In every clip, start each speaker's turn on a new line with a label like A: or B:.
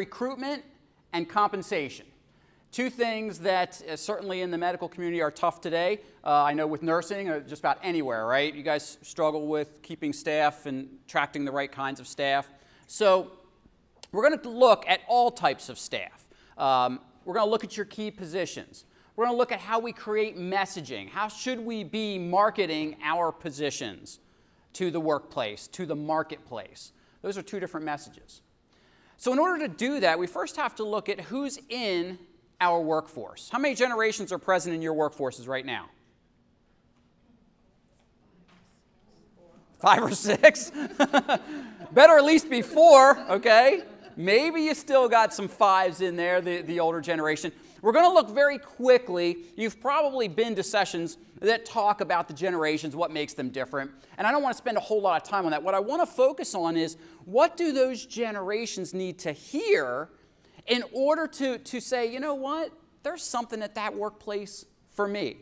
A: recruitment and compensation. Two things that certainly in the medical community are tough today. I know with nursing, just about anywhere, right? You guys struggle with keeping staff and attracting the right kinds of staff. So we're going to look at all types of staff. We're going to look at your key positions. We're going to look at how we create messaging. How should we be marketing our positions to the workplace, to the marketplace? Those are two different messages. So in order to do that, we first have to look at who's in our workforce. How many generations are present in your workforces right now? 5 or 6? Better at least be 4, okay? Maybe you still got some 5s in there, the older generation. We're going to look very quickly. You've probably been to sessions that talk about the generations, what makes them different. And I don't want to spend a whole lot of time on that. What I want to focus on is what do those generations need to hear in order to say, you know what, there's something at that workplace for me.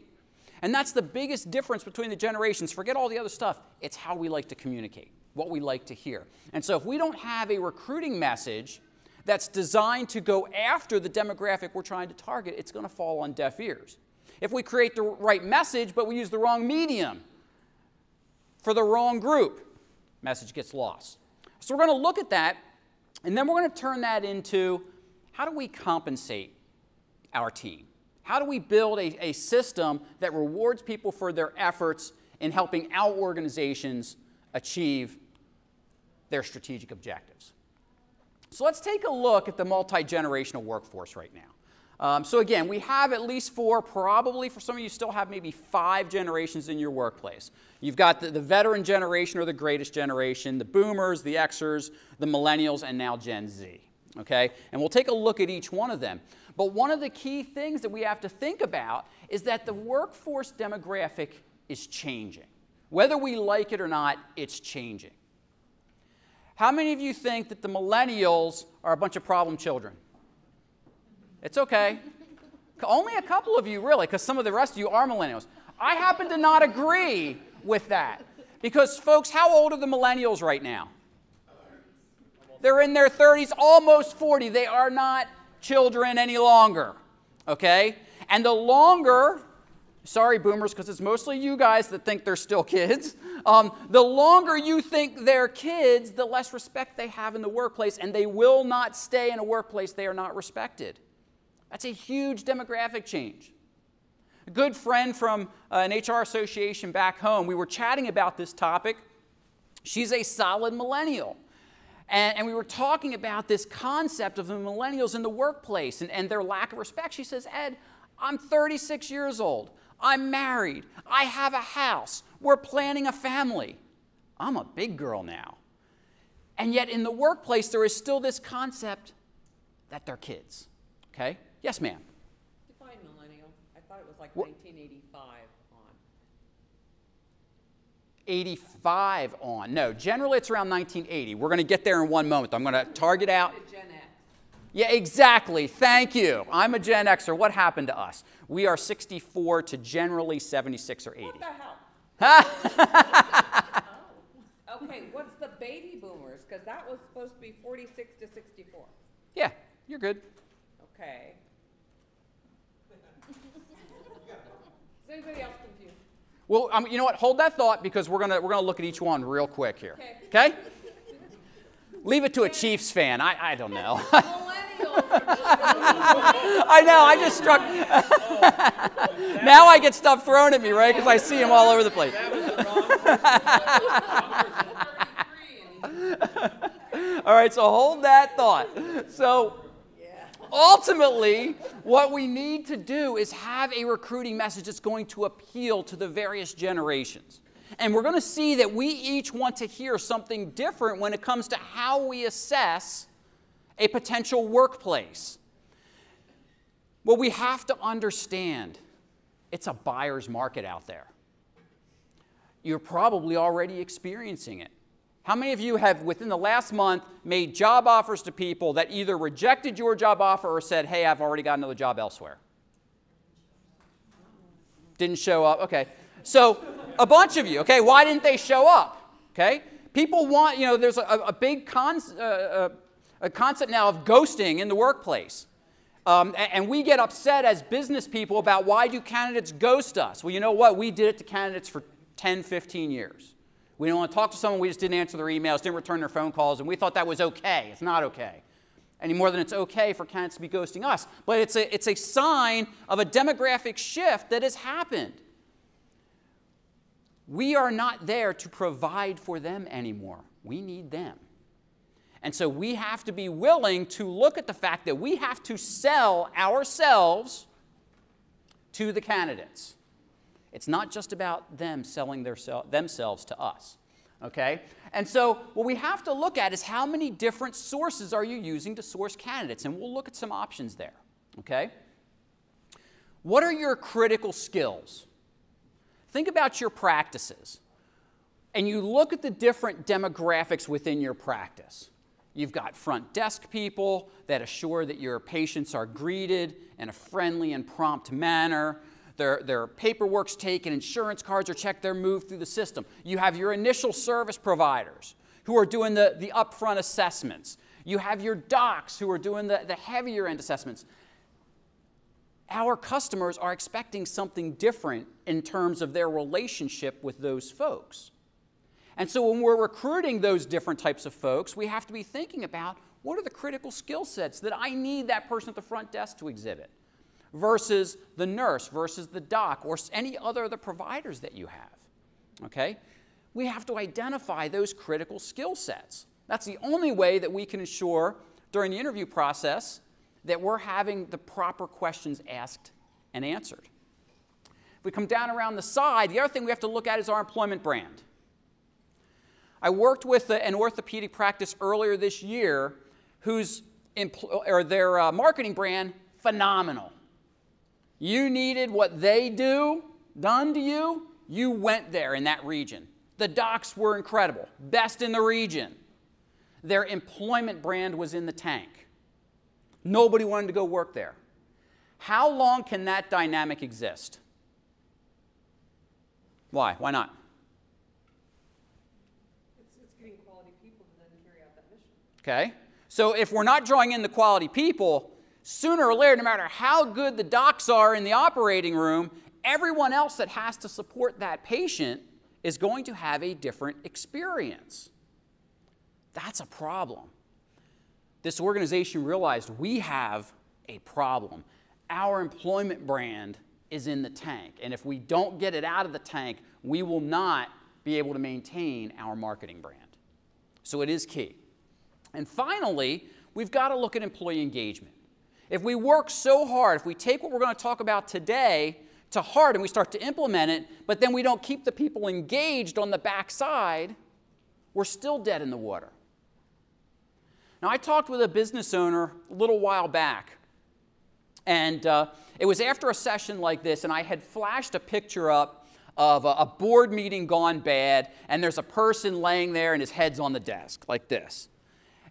A: And that's the biggest difference between the generations. Forget all the other stuff. It's how we like to communicate, what we like to hear. And so if we don't have a recruiting message that's designed to go after the demographic we're trying to target, it's going to fall on deaf ears. If we create the right message, but we use the wrong medium for the wrong group, message gets lost. So we're going to look at that, and then we're going to turn that into how do we compensate our team? How do we build a system that rewards people for their efforts in helping our organizations achieve their strategic objectives? So let's take a look at the multi-generational workforce right now. So again, we have at least 4, probably for some of you still have maybe 5 generations in your workplace. You've got the veteran generation or the greatest generation, the boomers, the Xers, the millennials, and now Gen Z. Okay? And we'll take a look at each one of them. But one of the key things that we have to think about is that the workforce demographic is changing. Whether we like it or not, it's changing. How many of you think that the millennials are a bunch of problem children? It's okay. Only a couple of you, really, because some of the rest of you are millennials. I happen to not agree with that. Because, folks, how old are the millennials right now? They're in their 30s, almost 40. They are not children any longer, okay? And the longer, sorry boomers, because it's mostly you guys that think they're still kids, the longer you think they're kids, the less respect they have in the workplace, and they will not stay in a workplace they are not respected. That's a huge demographic change. A good friend from an HR association back home, we were chatting about this topic. She's a solid millennial. And we were talking about this concept of the millennials in the workplace and their lack of respect. She says, Ed, I'm 36 years old. I'm married. I have a house. We're planning a family. I'm a big girl now. And yet in the workplace, there is still this concept that they're kids. Okay? Yes, ma'am.
B: Define millennial. I thought it was like 1985 on.
A: 85 on. No, generally it's around 1980. We're going to get there in one moment. I'm going to target out.
B: Gen X.
A: Yeah, exactly. Thank you. I'm a Gen Xer. What happened to us? We are 64 to generally 76 or 80.
B: What the hell? Oh. Okay, what's the baby boomers? Because that was supposed to be 46 to 64.
A: Yeah, you're good.
B: Okay. Is anybody else confused?
A: Well, you know what? Hold that thought because we're gonna look at each one real quick here. Okay? Leave it to a Chiefs fan. I don't know. I know. I just struck. Now I get stuff thrown at me, right? Because I see them all over the place. All right. So hold that thought. So. Ultimately, what we need to do is have a recruiting message that's going to appeal to the various generations. And we're going to see that we each want to hear something different when it comes to how we assess a potential workplace. Well, we have to understand it's a buyer's market out there. You're probably already experiencing it. How many of you have, within the last month, made job offers to people that either rejected your job offer or said, hey, I've already got another job elsewhere? Didn't show up? Okay. So a bunch of you, okay, why didn't they show up? Okay. People want, there's a big A concept now of ghosting in the workplace. And we get upset as business people about why do candidates ghost us? Well, you know what? We did it to candidates for 10, 15 years. We didn't want to talk to someone, we just didn't answer their emails, didn't return their phone calls, and we thought that was okay. It's not okay. Any more than it's okay for candidates to be ghosting us. But it's a sign of a demographic shift that has happened. We are not there to provide for them anymore. We need them. And so we have to be willing to look at the fact that we have to sell ourselves to the candidates. It's not just about them selling themselves to us, okay? And so what we have to look at is how many different sources are you using to source candidates, and we'll look at some options there, okay? What are your critical skills? Think about your practices, and you look at the different demographics within your practice. You've got front desk people that assure that your patients are greeted in a friendly and prompt manner. Their paperwork's taken, insurance cards are checked, they're moved through the system. You have your initial service providers who are doing the upfront assessments. You have your docs who are doing the heavier end assessments. Our customers are expecting something different in terms of their relationship with those folks. And so when we're recruiting those different types of folks, we have to be thinking about what are the critical skill sets that I need that person at the front desk to exhibit versus the nurse, versus the doc, or any other of the providers that you have, okay? We have to identify those critical skill sets. That's the only way that we can ensure during the interview process that we're having the proper questions asked and answered. If we come down around the side, the other thing we have to look at is our employment brand. I worked with an orthopedic practice earlier this year whose their marketing brand, phenomenal. You needed what they do done to you, you went there in that region. The docs were incredible, best in the region. Their employment brand was in the tank. Nobody wanted to go work there. How long can that dynamic exist? Why? Why not?
B: It's getting quality people to then carry out that mission.
A: Okay. So if we're not drawing in the quality people, sooner or later, no matter how good the docs are in the operating room, everyone else that has to support that patient is going to have a different experience. That's a problem. This organization realized we have a problem. Our employment brand is in the tank, and if we don't get it out of the tank, we will not be able to maintain our marketing brand. So it is key. And finally, we've got to look at employee engagement. If we work so hard, if we take what we're going to talk about today to heart and we start to implement it, but then we don't keep the people engaged on the backside, we're still dead in the water. Now, I talked with a business owner a little while back, and it was after a session like this, and I had flashed a picture up of a board meeting gone bad, and there's a person laying there and his head's on the desk like this.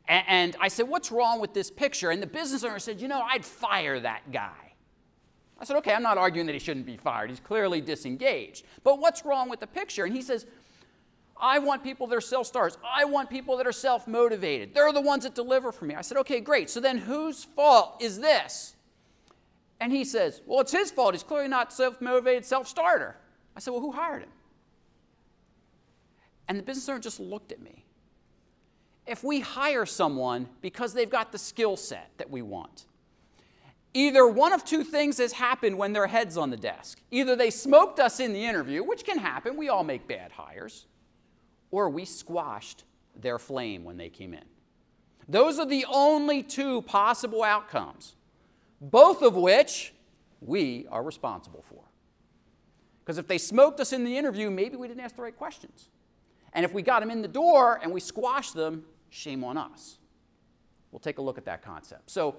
A: And I said, what's wrong with this picture? And the business owner said, you know, I'd fire that guy. I said, okay, I'm not arguing that he shouldn't be fired. He's clearly disengaged. But what's wrong with the picture? And he says, I want people that are self-starters. I want people that are self-motivated. They're the ones that deliver for me. I said, okay, great. So then whose fault is this? And he says, well, it's his fault. He's clearly not self-motivated, self-starter. I said, well, who hired him? And the business owner just looked at me. If we hire someone because they've got the skill set that we want, either one of two things has happened when their head's on the desk. Either they smoked us in the interview, which can happen, we all make bad hires, or we squashed their flame when they came in. Those are the only two possible outcomes, both of which we are responsible for. Because if they smoked us in the interview, maybe we didn't ask the right questions. And if we got them in the door and we squashed them, shame on us. We'll take a look at that concept. So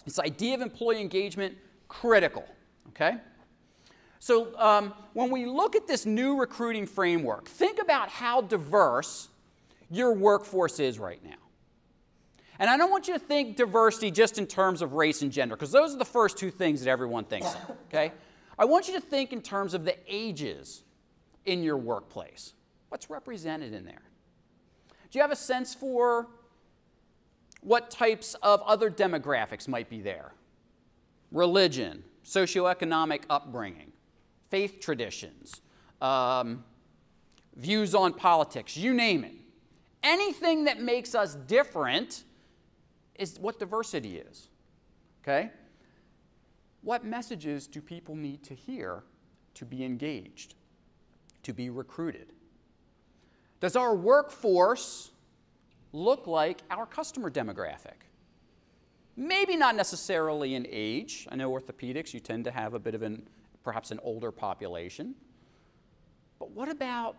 A: this idea of employee engagement, critical, okay? So when we look at this new recruiting framework, think about how diverse your workforce is right now. And I don't want you to think diversity just in terms of race and gender, because those are the first two things that everyone thinks of, okay? I want you to think in terms of the ages in your workplace. What's represented in there? Do you have a sense for what types of other demographics might be there. Religion, socioeconomic upbringing, faith traditions, views on politics, you name it. Anything that makes us different is what diversity is, okay? What messages do people need to hear to be engaged, to be recruited? Does our workforce look like our customer demographic? Maybe not necessarily in age. I know orthopedics, you tend to have a bit of perhaps an older population. But what about,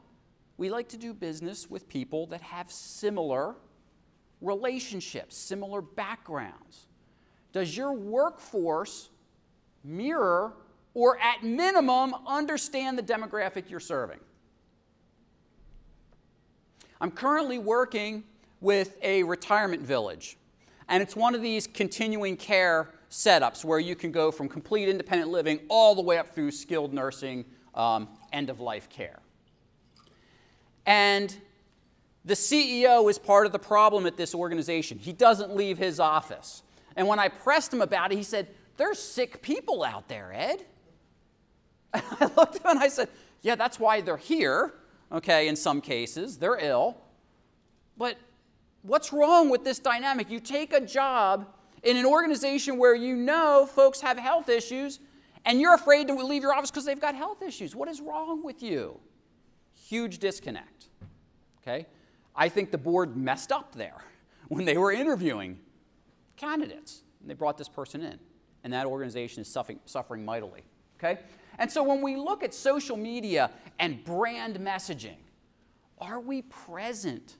A: we like to do business with people that have similar relationships, similar backgrounds. Does your workforce mirror or at minimum understand the demographic you're serving? I'm currently working with a retirement village, and it's one of these continuing care setups where you can go from complete independent living all the way up through skilled nursing, end-of-life care. And the CEO is part of the problem at this organization. He doesn't leave his office. And when I pressed him about it, he said, "There's sick people out there, Ed." I looked at him and I said, "Yeah, that's why they're here." Okay, in some cases, they're ill. But what's wrong with this dynamic? You take a job in an organization where you know folks have health issues, and you're afraid to leave your office because they've got health issues. What is wrong with you? Huge disconnect, okay? I think the board messed up there when they were interviewing candidates, and they brought this person in, and that organization is suffering mightily, okay? And so when we look at social media and brand messaging, are we present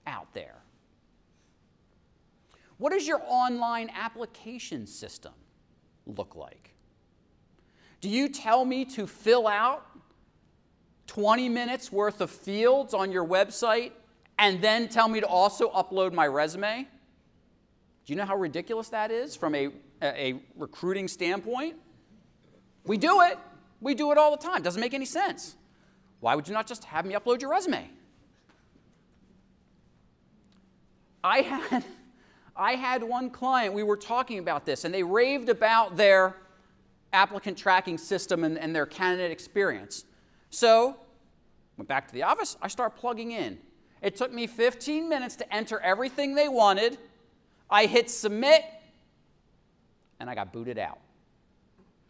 A: out there? What does your online application system look like? Do you tell me to fill out 20 minutes worth of fields on your website and then tell me to also upload my resume? Do you know how ridiculous that is from a recruiting standpoint? We do it. We do it all the time. Doesn't make any sense. Why would you not just have me upload your resume? I had one client, we were talking about this, and they raved about their applicant tracking system and their candidate experience. So, went back to the office, I start plugging in. It took me 15 minutes to enter everything they wanted. I hit submit, and I got booted out.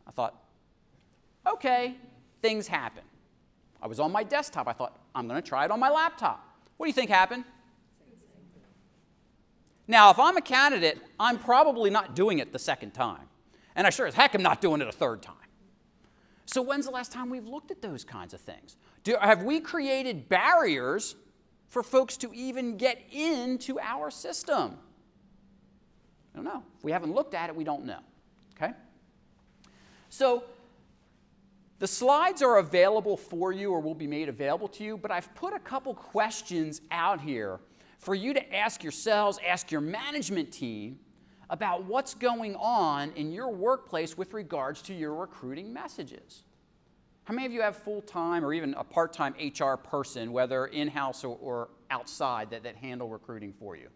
A: I thought, okay, things happen. I was on my desktop. I thought, I'm going to try it on my laptop. What do you think happened? Now, if I'm a candidate, I'm probably not doing it the second time. And I sure as heck am not doing it a third time. So when's the last time we've looked at those kinds of things? Have we created barriers for folks to even get into our system? I don't know. If we haven't looked at it, we don't know. Okay? So the slides are available for you or will be made available to you, but I've put a couple questions out here for you to ask yourselves, ask your management team about what's going on in your workplace with regards to your recruiting messages. How many of you have full-time or even a part-time HR person, whether in-house or outside, that handle recruiting for you?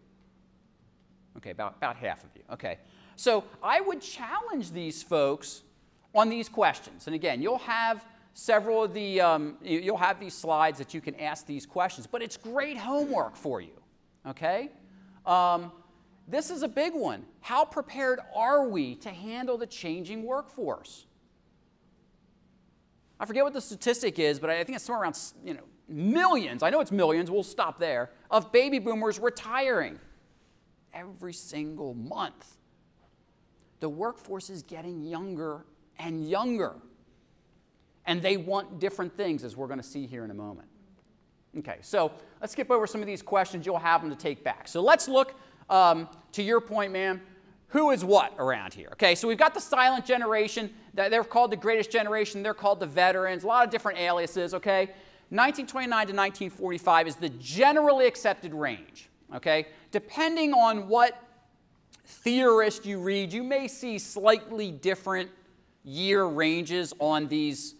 A: Okay, about half of you. Okay. So I would challenge these folks on these questions. And again, you'll have several of the, you'll have these slides that you can ask these questions, but it's great homework for you. Okay? This is a big one. How prepared are we to handle the changing workforce? I forget what the statistic is, but I think it's somewhere around millions, I know it's millions, we'll stop there, of baby boomers retiring every single month. The workforce is getting younger and younger, and they want different things, as we're going to see here in a moment. Okay, so let's skip over some of these questions. You'll have them to take back. So let's look, to your point, ma'am, who is what around here? Okay, so we've got the silent generation. They're called the greatest generation. They're called the veterans. A lot of different aliases, okay? 1929 to 1945 is the generally accepted range, okay? Depending on what theorist you read, you may see slightly different year ranges on these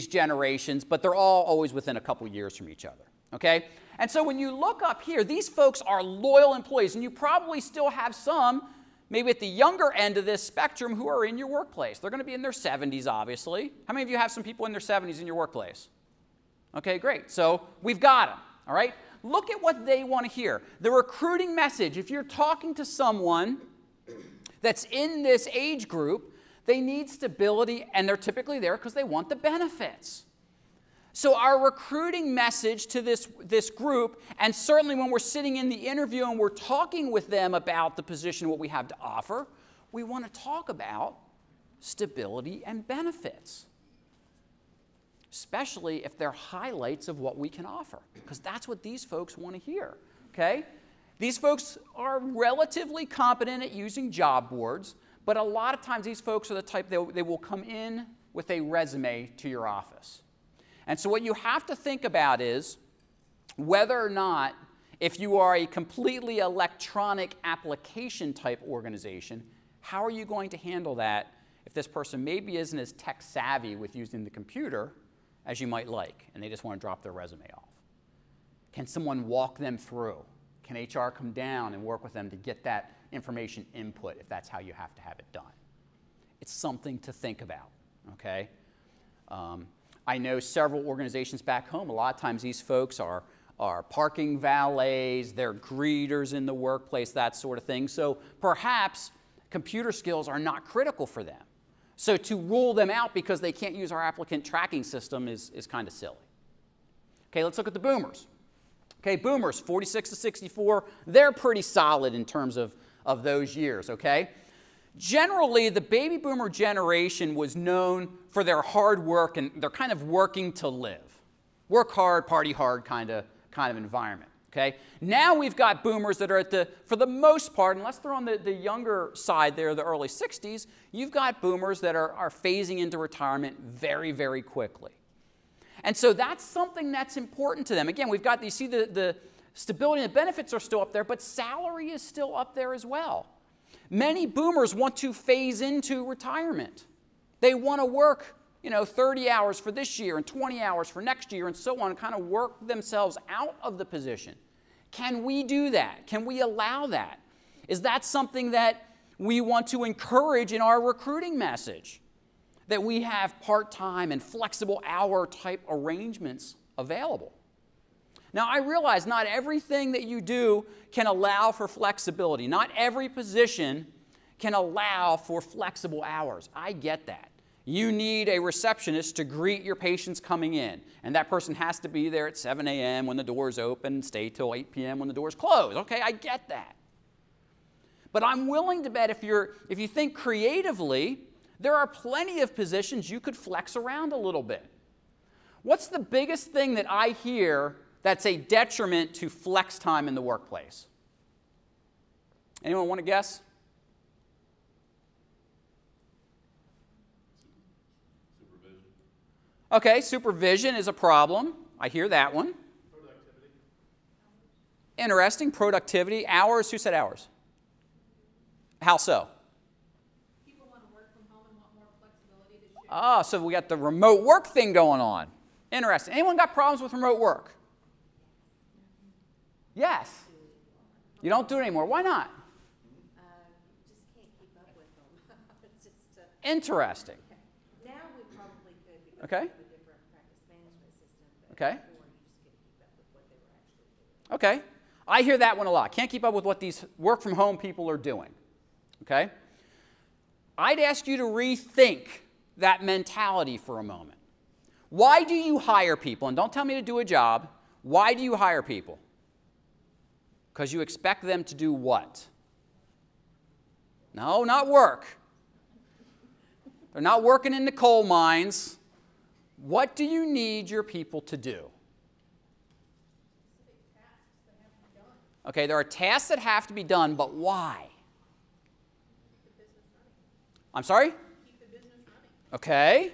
A: generations, but they're all always within a couple years from each other, okay? And so when you look up here, these folks are loyal employees, and you probably still have some, maybe at the younger end of this spectrum, who are in your workplace. They're going to be in their 70s, obviously. How many of you have some people in their 70s in your workplace? Okay, great. So we've got them, all right? Look at what they want to hear. The recruiting message, if you're talking to someone that's in this age group, they need stability, and they're typically there because they want the benefits. So our recruiting message to this group, and certainly when we're sitting in the interview and we're talking with them about the position, what we have to offer, we want to talk about stability and benefits, especially if they're highlights of what we can offer, because that's what these folks want to hear, okay? These folks are relatively competent at using job boards, but a lot of times these folks are the type, they will come in with a resume to your office. And so what you have to think about is whether or not, if you are a completely electronic application type organization, how are you going to handle that if this person maybe isn't as tech savvy with using the computer as you might like, and they just want to drop their resume off? Can someone walk them through? Can HR come down and work with them to get that information input if that's how you have to have it done? It's something to think about, okay? I know several organizations back home, a lot of times these folks are parking valets, they're greeters in the workplace, that sort of thing. So perhaps computer skills are not critical for them. So to rule them out because they can't use our applicant tracking system is kind of silly. Okay, let's look at the boomers. Okay, boomers, 46 to 64, they're pretty solid in terms of those years, okay? Generally, the baby boomer generation was known for their hard work, and they're kind of working to live. Work hard, party hard kind of environment, okay? Now we've got boomers that are for the most part, unless they're on the younger side there, the early 60s, you've got boomers that are phasing into retirement very, very quickly. And so that's something that's important to them. Again, we've got, you see the stability and the benefits are still up there, but salary is still up there as well. Many boomers want to phase into retirement. They want to work, 30 hours for this year and 20 hours for next year and so on, and kind of work themselves out of the position. Can we do that? Can we allow that? Is that something that we want to encourage in our recruiting message? That we have part-time and flexible hour type arrangements available. Now, I realize not everything that you do can allow for flexibility. Not every position can allow for flexible hours. I get that. You need a receptionist to greet your patients coming in, and that person has to be there at 7 a.m. when the doors open and stay till 8 p.m. when the doors close. Okay, I get that. But I'm willing to bet if you think creatively, there are plenty of positions you could flex around a little bit. What's the biggest thing that I hear that's a detriment to flex time in the workplace? Anyone want to guess?
C: Supervision.
A: Okay, supervision is a problem. I hear that one.
C: Productivity.
A: Interesting. Productivity. Hours. Who said hours? How so? Ah, so we got the remote work thing going on. Interesting. Anyone got problems with remote work? Yes. You don't do it anymore. Why not?
D: Just can't keep up with them. It's just,
A: interesting.
D: now we probably could because
A: Okay.
D: we have a different practice management system. But
A: Okay.
D: before, you just couldn't keep up with what they were actually doing.
A: Okay. I hear that one a lot. Can't keep up with what these work-from-home people are doing. Okay? I'd ask you to rethink that mentality for a moment. Why do you hire people? And don't tell me to do a job. Why do you hire people? Because you expect them to do what? No, not work. They're not working in the coal mines. What do you need your people to do? Okay, there are tasks that have to be done, but why? I'm sorry? Okay.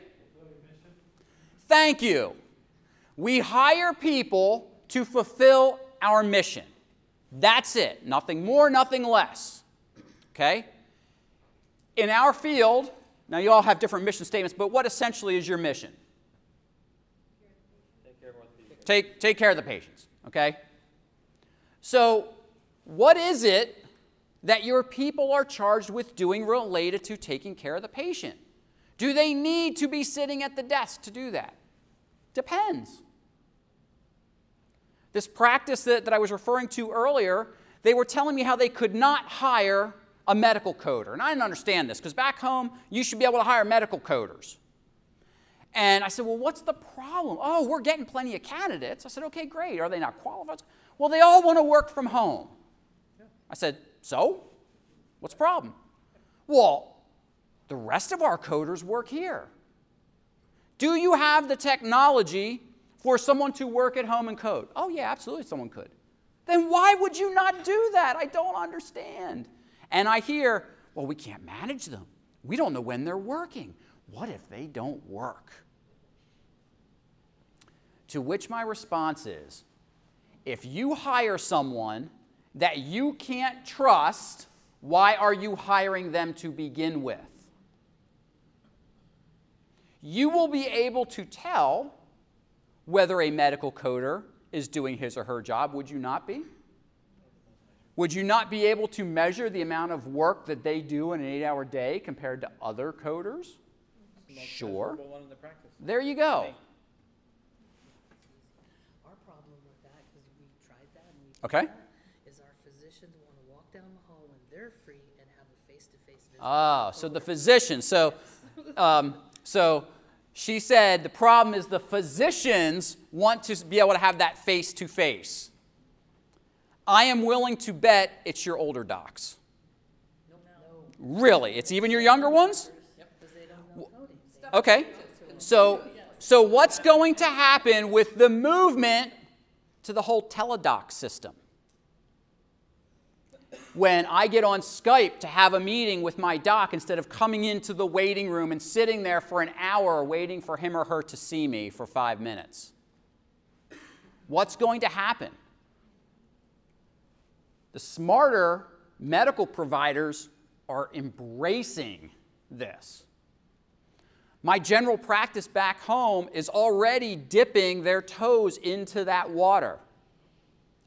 A: Thank you. We hire people to fulfill our mission. That's it. Nothing more, nothing less. Okay? In our field, now you all have different mission statements, but what essentially is your mission?
C: Take care of the patients.
A: Take care of the patients. Okay? So what is it that your people are charged with doing related to taking care of the patient? Do they need to be sitting at the desk to do that? Depends. This practice that I was referring to earlier, they were telling me how they could not hire a medical coder. And I didn't understand this, because back home, you should be able to hire medical coders. And I said, well, what's the problem? Oh, we're getting plenty of candidates. I said, okay, great. Are they not qualified? Well, they all want to work from home. I said, so? What's the problem? Well, the rest of our coders work here. Do you have the technology for someone to work at home and code? Oh, yeah, absolutely someone could. Then why would you not do that? I don't understand. And I hear, well, we can't manage them. We don't know when they're working. What if they don't work? To which my response is, if you hire someone that you can't trust, why are you hiring them to begin with? You will be able to tell whether a medical coder is doing his or her job, would you not be? Would you not be able to measure the amount of work that they do in an 8-hour day compared to other coders? Sure. There you go.
D: Our problem with that, because we tried that and we
A: Okay.
D: is our physicians want to walk down the hall when they're free and have a face-to-face visit.
A: Ah, so the physician. So she said the problem is the physicians want to be able to have that face-to-face. I am willing to bet it's your older docs.
D: No.
A: Really? It's even your younger ones?
D: Because they don't know coding.
A: Okay. So what's going to happen with the movement to the whole teledoc system? When I get on Skype to have a meeting with my doc, instead of coming into the waiting room and sitting there for an hour waiting for him or her to see me for 5 minutes. What's going to happen? The smarter medical providers are embracing this. My general practice back home is already dipping their toes into that water.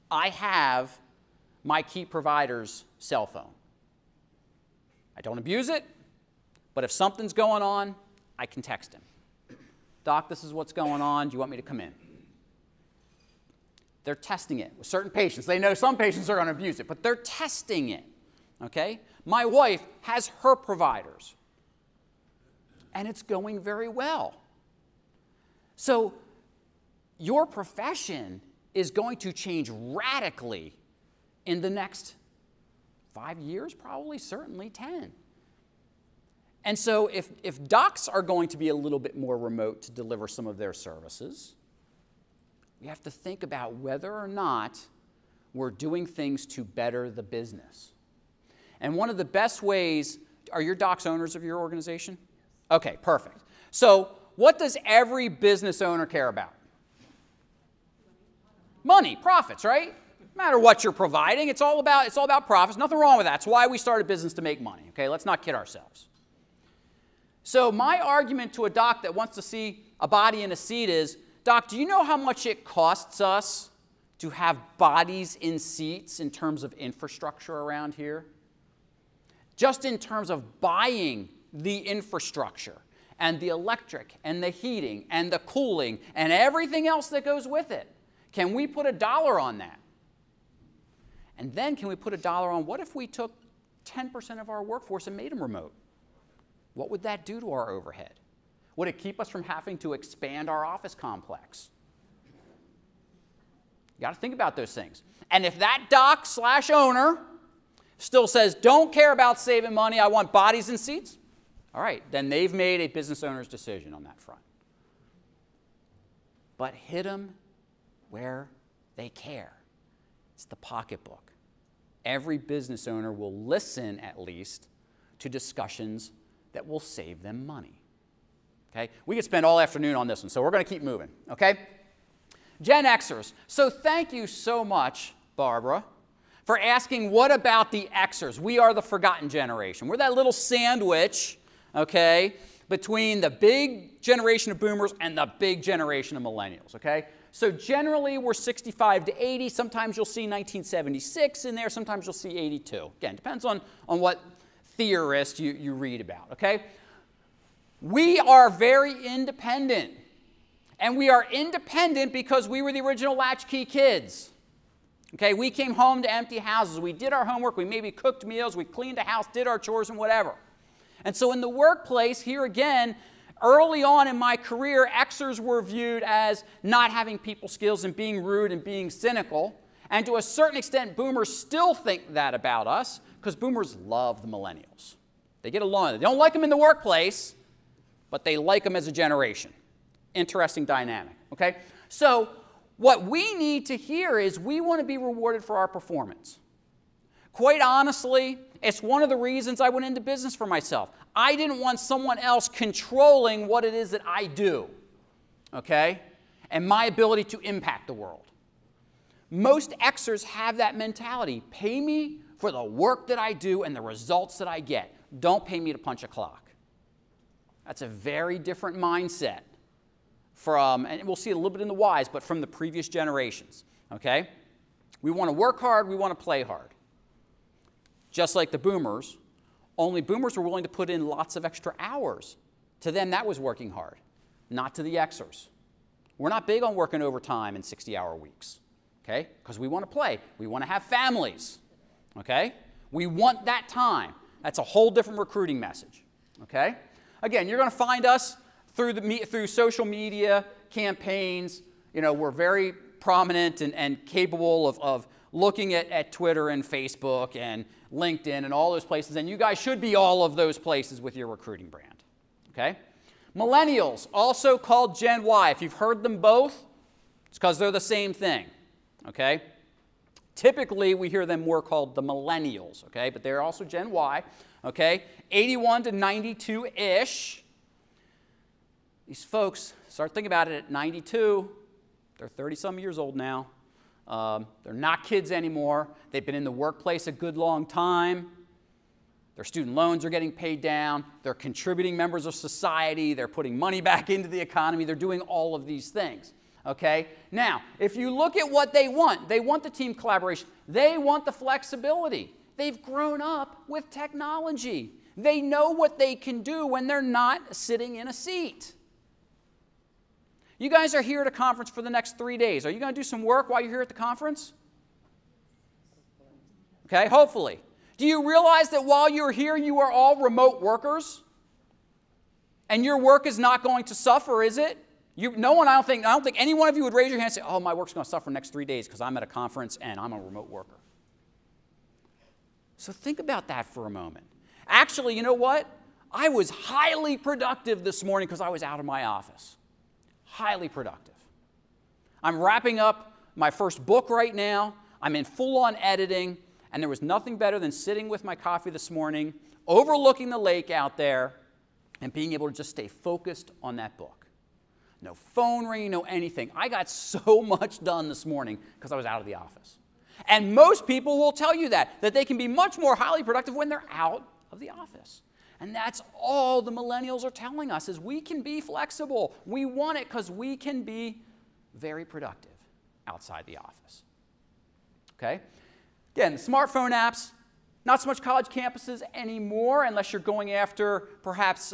A: I have my key provider's cell phone. I don't abuse it, but if something's going on, I can text him. Doc, this is what's going on. Do you want me to come in? They're testing it with certain patients. They know some patients are going to abuse it, but they're testing it, okay? My wife has her providers, and it's going very well. So your profession is going to change radically in the next 5 years, probably, certainly 10. And so if docs are going to be a little bit more remote to deliver some of their services, we have to think about whether or not we're doing things to better the business. And one of the best ways, are your docs owners of your organization? Okay, perfect. So what does every business owner care about? Money, profits, right? No matter what you're providing, it's all about profits. Nothing wrong with that. It's why we started business, to make money, okay? Let's not kid ourselves. So my argument to a doc that wants to see a body in a seat is, Doc, do you know how much it costs us to have bodies in seats in terms of infrastructure around here? Just in terms of buying the infrastructure and the electric and the heating and the cooling and everything else that goes with it. Can we put $1 on that? And then can we put $1 on what if we took 10% of our workforce and made them remote? What would that do to our overhead? Would it keep us from having to expand our office complex? You got to think about those things. And if that doc/owner still says, don't care about saving money, I want bodies in seats, all right, then they've made a business owner's decision on that front. But hit them where they care. It's the pocketbook. Every business owner will listen, at least, to discussions that will save them money. Okay? We could spend all afternoon on this one, so we're going to keep moving. Okay? Gen Xers. So thank you so much, Barbara, for asking what about the Xers? We are the forgotten generation. We're that little sandwich, okay, between the big generation of boomers and the big generation of millennials. Okay? So generally, we're 65 to 80. Sometimes you'll see 1976 in there. Sometimes you'll see 82. Again, depends on what theorist you read about, okay? We are very independent. And we are independent because we were the original latchkey kids. Okay, we came home to empty houses. We did our homework. We maybe cooked meals. We cleaned the house, did our chores, and whatever. And so in the workplace, here again, early on in my career, Xers were viewed as not having people skills and being rude and being cynical. And to a certain extent, boomers still think that about us because boomers love the millennials. They get along. They don't like them in the workplace, but they like them as a generation. Interesting dynamic, okay? So what we need to hear is we want to be rewarded for our performance. Quite honestly, it's one of the reasons I went into business for myself. I didn't want someone else controlling what it is that I do, okay, and my ability to impact the world. Most Xers have that mentality. Pay me for the work that I do and the results that I get. Don't pay me to punch a clock. That's a very different mindset from, and we'll see it a little bit in the Ys, but from the previous generations, okay? We want to work hard, we want to play hard. Just like the boomers, only boomers were willing to put in lots of extra hours. To them, that was working hard, not to the Xers. We're not big on working overtime and 60-hour weeks, okay? Because we want to play. We want to have families, okay? We want that time. That's a whole different recruiting message, okay? Again, you're going to find us through social media campaigns. You know, we're very prominent and capable of looking at Twitter and Facebook and LinkedIn and all those places, and you guys should be all of those places with your recruiting brand, okay? Millennials, also called Gen Y. If you've heard them both, it's because they're the same thing, okay? Typically, we hear them more called the millennials, okay? But they're also Gen Y, okay? 81 to 92-ish. These folks, start thinking about it at 92, they're 30-some years old now. They're not kids anymore. They've been in the workplace a good long time. Their student loans are getting paid down. They're contributing members of society. They're putting money back into the economy. They're doing all of these things, okay? Now, if you look at what they want the team collaboration. They want the flexibility. They've grown up with technology. They know what they can do when they're not sitting in a seat. You guys are here at a conference for the next 3 days. Are you going to do some work while you're here at the conference? Okay, hopefully. Do you realize that while you're here, you are all remote workers? And your work is not going to suffer, is it? I don't think any one of you would raise your hand and say, oh, my work's going to suffer the next 3 days because I'm at a conference and I'm a remote worker. So think about that for a moment. Actually, you know what? I was highly productive this morning because I was out of my office. Highly productive. I'm wrapping up my first book right now. I'm in full-on editing, and there was nothing better than sitting with my coffee this morning, overlooking the lake out there, and being able to just stay focused on that book. No phone ringing, no anything. I got so much done this morning because I was out of the office. And most people will tell you that they can be much more highly productive when they're out of the office. And that's all the millennials are telling us is we can be flexible. We want it because we can be very productive outside the office. Okay? Again, smartphone apps, not so much college campuses anymore unless you're going after perhaps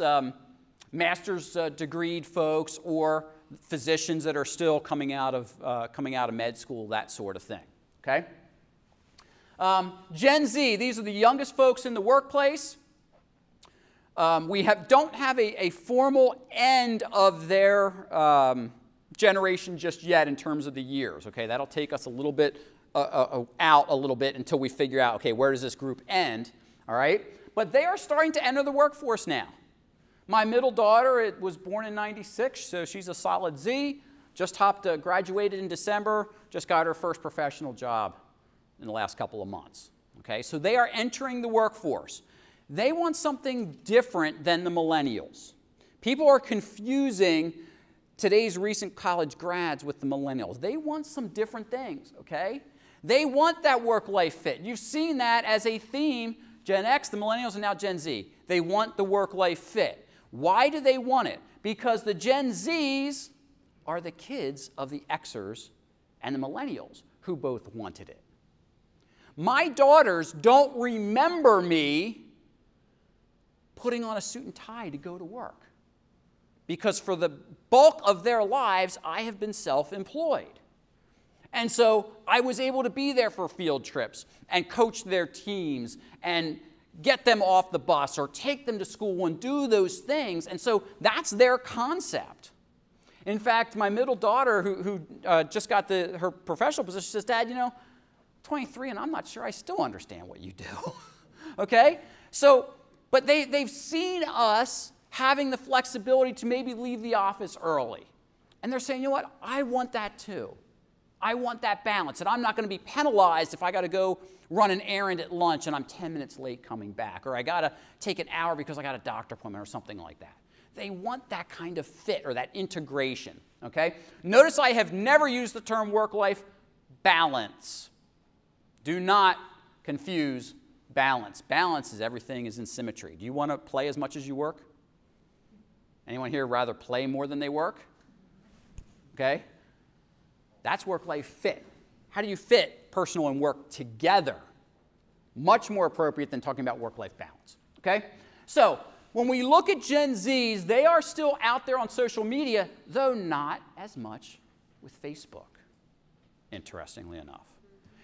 A: master's degreed folks or physicians that are still coming out of med school, that sort of thing. Okay? Gen Z, these are the youngest folks in the workplace. We don't have a formal end of their generation just yet in terms of the years. Okay, that'll take us a little bit out a little bit until we figure out, okay, where does this group end? All right, but they are starting to enter the workforce now. My middle daughter was born in '96, so she's a solid Z. Just graduated in December. Just got her first professional job in the last couple of months. Okay, so they are entering the workforce. They want something different than the millennials. People are confusing today's recent college grads with the millennials. They want some different things, okay? They want that work-life fit. You've seen that as a theme, Gen X, the millennials, and now Gen Z. They want the work-life fit. Why do they want it? Because the Gen Zs are the kids of the Xers and the millennials who both wanted it. My daughters don't remember me putting on a suit and tie to go to work, because for the bulk of their lives, I have been self-employed. And so I was able to be there for field trips and coach their teams and get them off the bus or take them to school and do those things. And so that's their concept. In fact, my middle daughter, who just got her professional position, says, Dad, you know, 23 and I'm not sure I still understand what you do. Okay? So, but they've seen us having the flexibility to maybe leave the office early. And they're saying, you know what, I want that too. I want that balance. And I'm not going to be penalized if I got to go run an errand at lunch and I'm 10 minutes late coming back. Or I got to take an hour because I got a doctor appointment or something like that. They want that kind of fit or that integration. Okay? Notice I have never used the term work-life balance. Do not confuse balance. Balance is everything is in symmetry. Do you want to play as much as you work? Anyone here rather play more than they work? Okay? That's work-life fit. How do you fit personal and work together? Much more appropriate than talking about work-life balance. Okay? So, when we look at Gen Zs, they are still out there on social media, though not as much with Facebook, interestingly enough.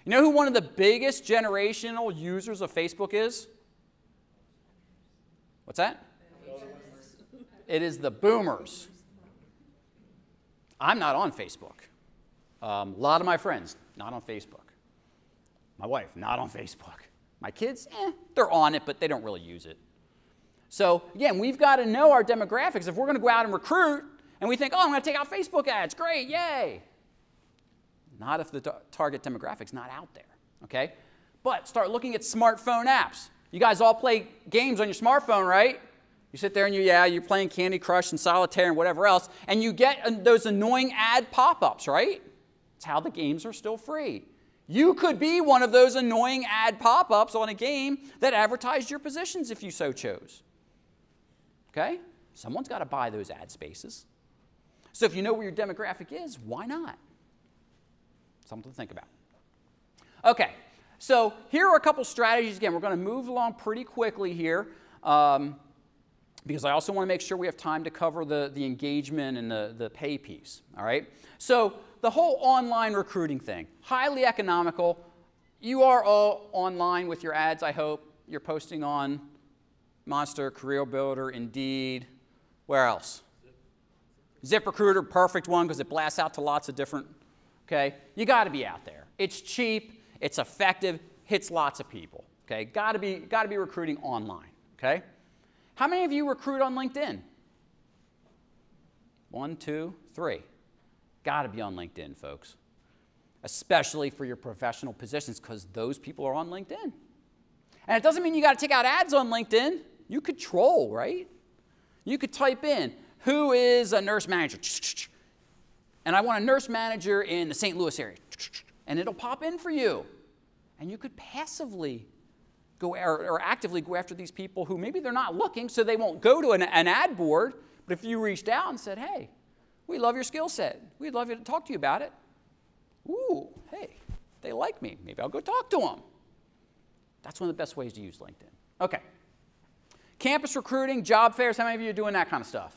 A: You know who one of the biggest generational users of Facebook is? What's that? It is the boomers. I'm not on Facebook. A lot of my friends, not on Facebook. My wife, not on Facebook. My kids, they're on it, but they don't really use it. So again, we've got to know our demographics. If we're going to go out and recruit, and we think, oh, I'm going to take out Facebook ads, great, yay. Not if the target demographic's not out there, okay? But start looking at smartphone apps. You guys all play games on your smartphone, right? You sit there and you're playing Candy Crush and Solitaire and whatever else, and you get those annoying ad pop-ups, right? It's how the games are still free. You could be one of those annoying ad pop-ups on a game that advertised your positions if you so chose. Okay? Someone's got to buy those ad spaces. So if you know where your demographic is, why not? Something to think about. Okay, so here are a couple strategies. Again, we're going to move along pretty quickly here because I also want to make sure we have time to cover the engagement and the pay piece. All right? So the whole online recruiting thing, highly economical. You are all online with your ads, I hope. You're posting on Monster, Career Builder, Indeed. Where else? ZipRecruiter, perfect one because it blasts out to lots of different. Okay, you got to be out there. It's cheap, it's effective, hits lots of people. Okay, got to be recruiting online. Okay, how many of you recruit on LinkedIn? 1, 2, 3. Got to be on LinkedIn, folks, especially for your professional positions because those people are on LinkedIn. And it doesn't mean you got to take out ads on LinkedIn. You could troll, right? You could type in, who is a nurse manager? And I want a nurse manager in the St. Louis area. And it'll pop in for you. And you could passively go or actively go after these people who maybe they're not looking, so they won't go to an ad board. But if you reached out and said, hey, we love your skill set. We'd love you to talk to you about it. Ooh, hey, they like me. Maybe I'll go talk to them. That's one of the best ways to use LinkedIn. Okay. Campus recruiting, job fairs, how many of you are doing that kind of stuff?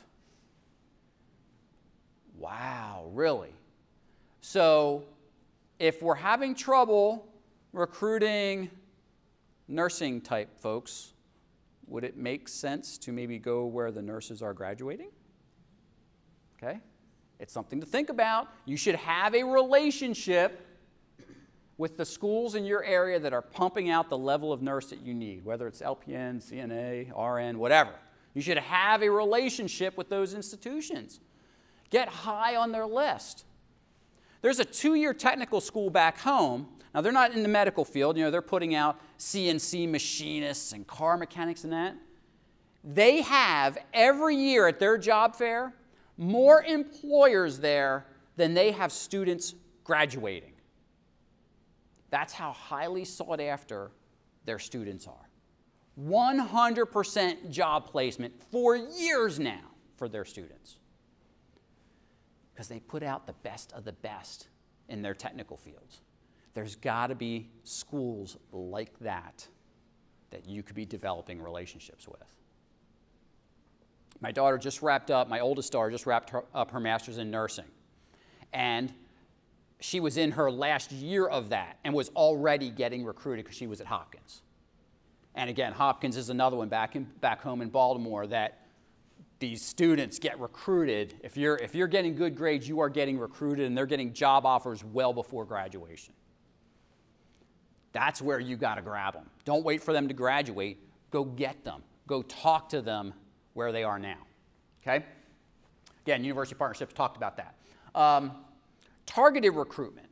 A: Wow, really? So if we're having trouble recruiting nursing type folks, would it make sense to maybe go where the nurses are graduating? Okay? It's something to think about. You should have a relationship with the schools in your area that are pumping out the level of nurse that you need, whether it's LPN, CNA, RN, whatever. You should have a relationship with those institutions. Get high on their list. There's a 2-year technical school back home. Now, they're not in the medical field. You know, they're putting out CNC machinists and car mechanics and that. They have, every year at their job fair, more employers there than they have students graduating. That's how highly sought after their students are. 100% job placement for years now for their students. because they put out the best of the best in their technical fields. There's got to be schools like that that you could be developing relationships with. My daughter just wrapped up, my oldest daughter just wrapped up her master's in nursing. And she was in her last year of that and was already getting recruited because she was at Hopkins. And again, Hopkins is another one back home in Baltimore that these students get recruited. If you're getting good grades, you are getting recruited, and they're getting job offers well before graduation. That's where you got to grab them. Don't wait for them to graduate. Go get them. Go talk to them where they are now. Okay? Again, university partnerships talked about that. Targeted recruitment.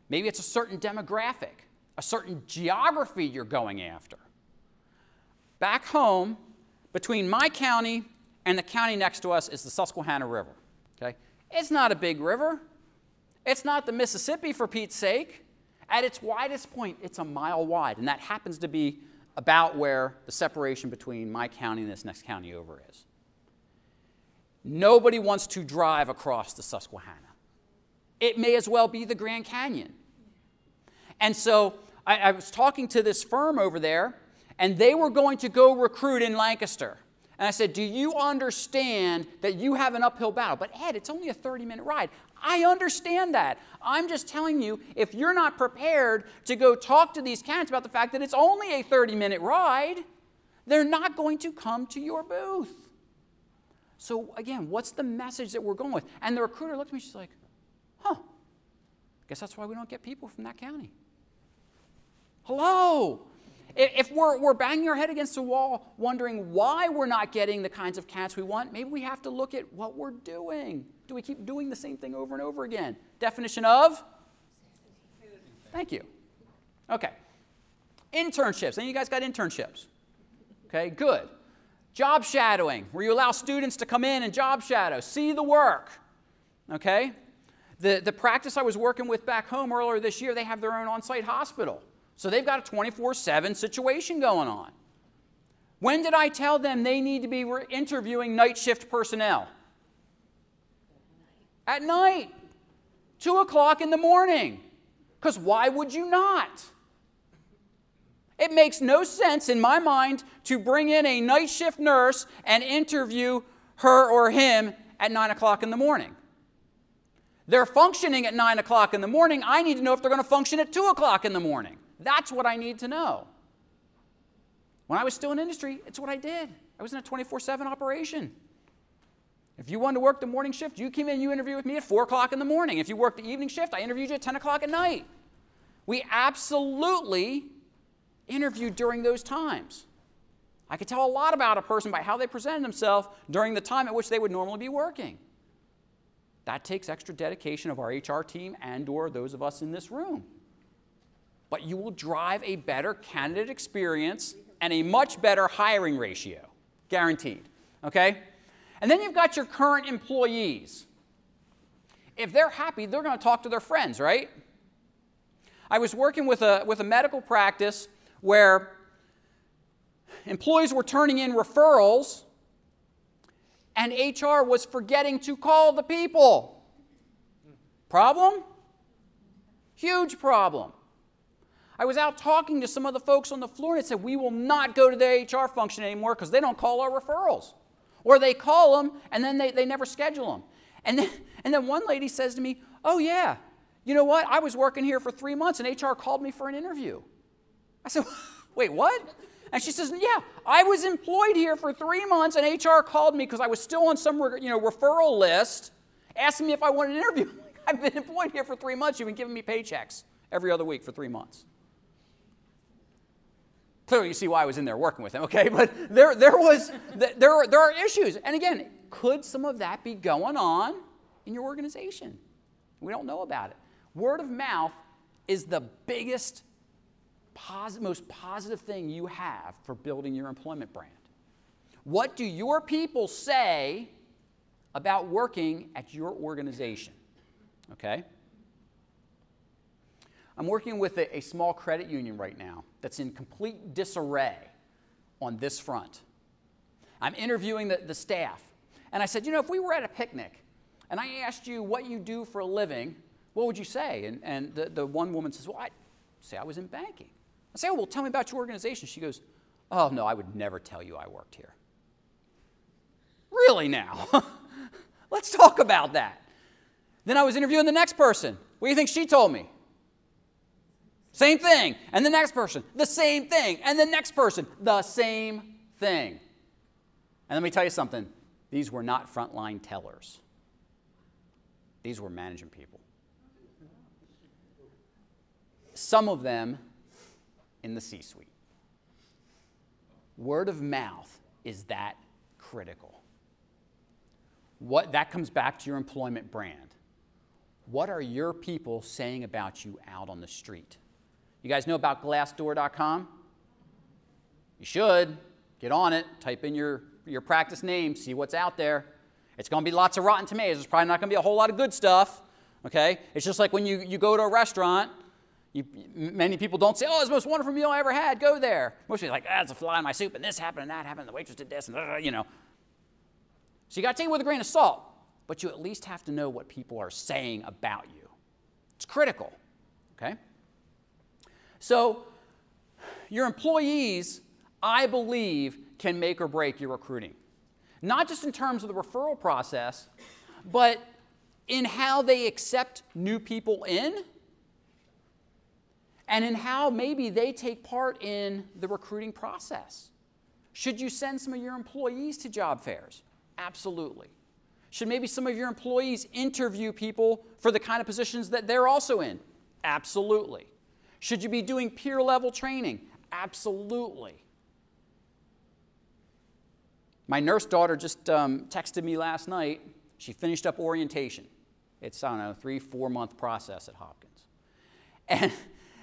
A: Maybe it's a certain demographic, a certain geography you're going after. Back home, between my county and the county next to us is the Susquehanna River. Okay? It's not a big river. It's not the Mississippi, for Pete's sake. At its widest point, it's a mile wide, and that happens to be about where the separation between my county and this next county over is. Nobody wants to drive across the Susquehanna. It may as well be the Grand Canyon. And so I was talking to this firm over there, and they were going to go recruit in Lancaster. And I said, do you understand that you have an uphill battle? But Ed, it's only a 30-minute ride. I understand that. I'm just telling you, if you're not prepared to go talk to these candidates about the fact that it's only a 30-minute ride, they're not going to come to your booth. So again, what's the message that we're going with? And the recruiter looked at me, she's like, huh, guess that's why we don't get people from that county. Hello? If we're banging our head against the wall wondering why we're not getting the kinds of candidates we want, maybe we have to look at what we're doing. Do we keep doing the same thing over and over again? Definition of? Thank you. Okay. Internships. Any of you guys got internships? Okay, good. Job shadowing, where you allow students to come in and job shadow, see the work. Okay? The practice I was working with back home earlier this year, they have their own on-site hospital. So they've got a 24/7 situation going on. When did I tell them they need to be interviewing night shift personnel? At night. 2 o'clock in the morning. Because why would you not? It makes no sense in my mind to bring in a night shift nurse and interview her or him at 9 o'clock in the morning. They're functioning at 9 o'clock in the morning. I need to know if they're going to function at 2 o'clock in the morning. That's what I need to know. When I was still in industry, it's what I did. I was in a 24/7 operation. If you wanted to work the morning shift, you came in, you interviewed with me at 4 o'clock in the morning. If you worked the evening shift, I interviewed you at 10 o'clock at night. We absolutely interviewed during those times. I could tell a lot about a person by how they presented themselves during the time at which they would normally be working. That takes extra dedication of our HR team and or those of us in this room. But you will drive a better candidate experience and a much better hiring ratio, guaranteed, okay? And then you've got your current employees. If they're happy, they're going to talk to their friends, right? I was working with a medical practice where employees were turning in referrals and HR was forgetting to call the people. Problem? Huge problem. I was out talking to some of the folks on the floor and it said, we will not go to the HR function anymore because they don't call our referrals. Or they call them and then they never schedule them. And then one lady says to me, oh yeah, you know what? I was working here for 3 months and HR called me for an interview. I said, wait, what? And she says, yeah, I was employed here for 3 months and HR called me because I was still on some referral list, asking me if I wanted an interview. I've been employed here for 3 months. You've been giving me paychecks every other week for 3 months. Clearly, you see why I was in there working with him, okay? But there are issues. And again, could some of that be going on in your organization? We don't know about it. Word of mouth is the biggest, most positive thing you have for building your employment brand. What do your people say about working at your organization? Okay? I'm working with a small credit union right now that's in complete disarray on this front. I'm interviewing the staff. And I said, if we were at a picnic and I asked you what you do for a living, what would you say? And the one woman says, well, I'd say I was in banking. I say, oh, well, tell me about your organization. She goes, oh, no, I would never tell you I worked here. Really now? Let's talk about that. Then I was interviewing the next person. What do you think she told me? Same thing. And the next person, the same thing. And the next person, the same thing. And let me tell you something. These were not frontline tellers. These were management people. Some of them in the C-suite. Word of mouth is that critical. That comes back to your employment brand. What are your people saying about you out on the street? You guys know about Glassdoor.com? You should. Get on it. Type in your practice name. See what's out there. It's going to be lots of Rotten Tomatoes. There's probably not going to be a whole lot of good stuff. Okay? It's just like when you go to a restaurant. Many people don't say, oh, it's the most wonderful meal I ever had. Go there. Most people are like, it's a fly in my soup, and this happened, and that happened, and the waitress did this, and you know. So you got to take it with a grain of salt, but you at least have to know what people are saying about you. It's critical, okay? So your employees, I believe, can make or break your recruiting. Not just in terms of the referral process, but in how they accept new people in, and in how maybe they take part in the recruiting process. Should you send some of your employees to job fairs? Absolutely. Should maybe some of your employees interview people for the kind of positions that they're also in? Absolutely. Should you be doing peer-level training? Absolutely. My nurse daughter just texted me last night. She finished up orientation. It's, I don't know, 3-4 month process at Hopkins. And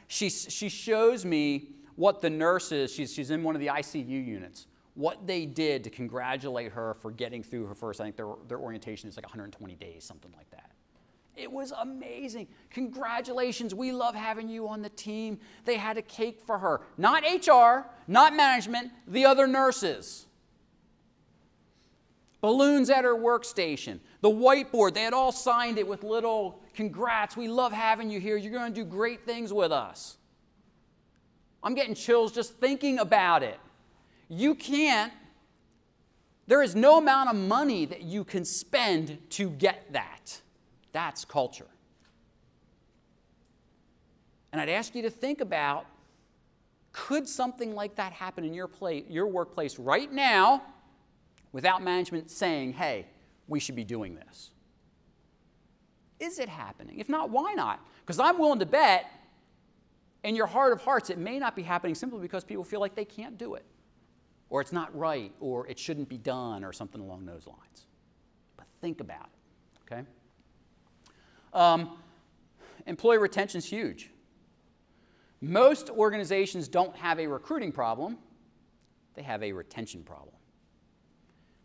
A: she shows me what the nurses, she's in one of the ICU units, what they did to congratulate her for getting through her first, I think their orientation is like 120 days, something like that. It was amazing. Congratulations, we love having you on the team. They had a cake for her. Not HR, not management, the other nurses. Balloons at her workstation. The whiteboard, they had all signed it with little congrats. We love having you here. You're going to do great things with us. I'm getting chills just thinking about it. You can't, there is no amount of money that you can spend to get that. That's culture. And I'd ask you to think about, could something like that happen in your workplace right now without management saying, hey, we should be doing this? Is it happening? If not, why not? Because I'm willing to bet in your heart of hearts it may not be happening simply because people feel like they can't do it, or it's not right, or it shouldn't be done, or something along those lines. But think about it, okay? Employee retention is huge. Most organizations don't have a recruiting problem. They have a retention problem.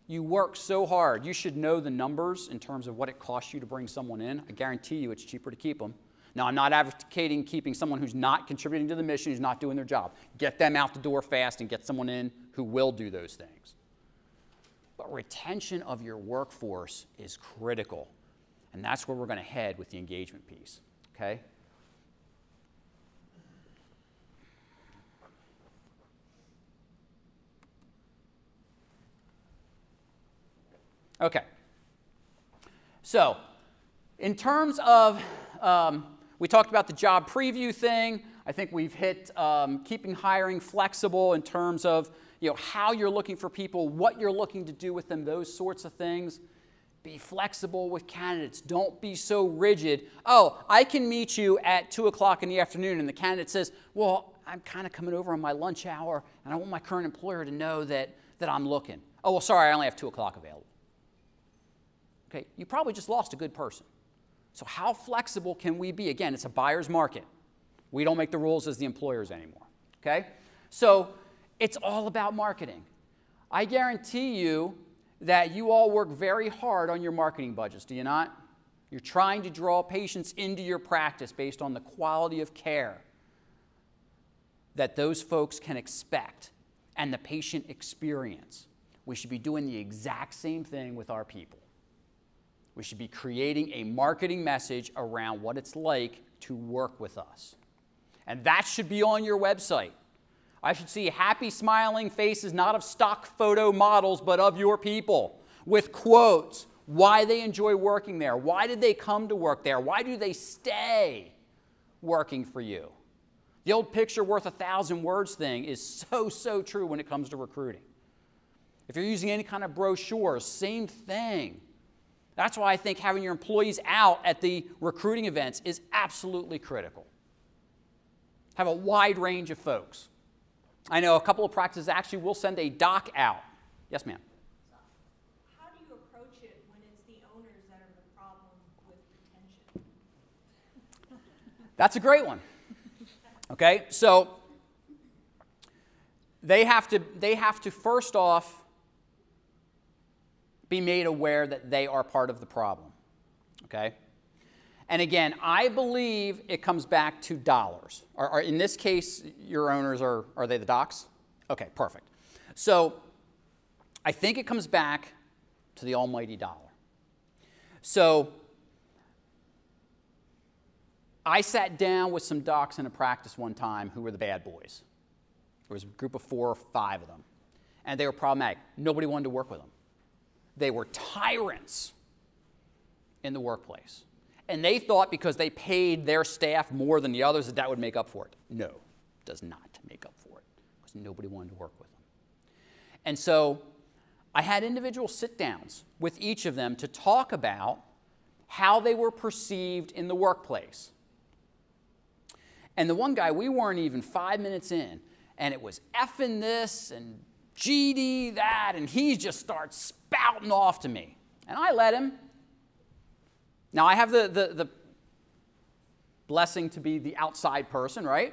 A: You work so hard. You should know the numbers in terms of what it costs you to bring someone in. I guarantee you it's cheaper to keep them. Now, I'm not advocating keeping someone who's not contributing to the mission, who's not doing their job. Get them out the door fast and get someone in who will do those things. But retention of your workforce is critical. And that's where we're going to head with the engagement piece, okay? Okay. So, in terms of, we talked about the job preview thing. I think we've hit keeping hiring flexible in terms of how you're looking for people, what you're looking to do with them, those sorts of things. Be flexible with candidates. Don't be so rigid. Oh, I can meet you at 2 o'clock in the afternoon, and the candidate says, well, I'm kind of coming over on my lunch hour, and I want my current employer to know that I'm looking. Oh, well, sorry, I only have 2 o'clock available. Okay, you probably just lost a good person. So how flexible can we be? Again, it's a buyer's market. We don't make the rules as the employers anymore, okay? So it's all about marketing. I guarantee you that you all work very hard on your marketing budgets, do you not? You're trying to draw patients into your practice based on the quality of care that those folks can expect and the patient experience. We should be doing the exact same thing with our people. We should be creating a marketing message around what it's like to work with us. And that should be on your website. I should see happy, smiling faces, not of stock photo models, but of your people, with quotes, why they enjoy working there, why did they come to work there, why do they stay working for you. The old picture worth 1,000 words thing is so true when it comes to recruiting. If you're using any kind of brochures, same thing. That's why I think having your employees out at the recruiting events is absolutely critical. Have a wide range of folks. I know a couple of practices actually will send a doc out. Yes, ma'am.
E: How do you approach it when it's the owners that are the problem with retention?
A: That's a great one. Okay, so they have to first off be made aware that they are part of the problem. Okay? And again, I believe it comes back to dollars. In this case, your owners are they the docs? Okay, perfect. So I think it comes back to the almighty dollar. So I sat down with some docs in a practice one time who were the bad boys. There was a group of 4 or 5 of them. And they were problematic. Nobody wanted to work with them. They were tyrants in the workplace. And they thought because they paid their staff more than the others that that would make up for it. No, it does not make up for it because nobody wanted to work with them. And so I had individual sit-downs with each of them to talk about how they were perceived in the workplace. And the one guy, we weren't even 5 minutes in, and it was effing this and GD that, and he just starts spouting off to me. And I let him. Now, I have the blessing to be the outside person, right?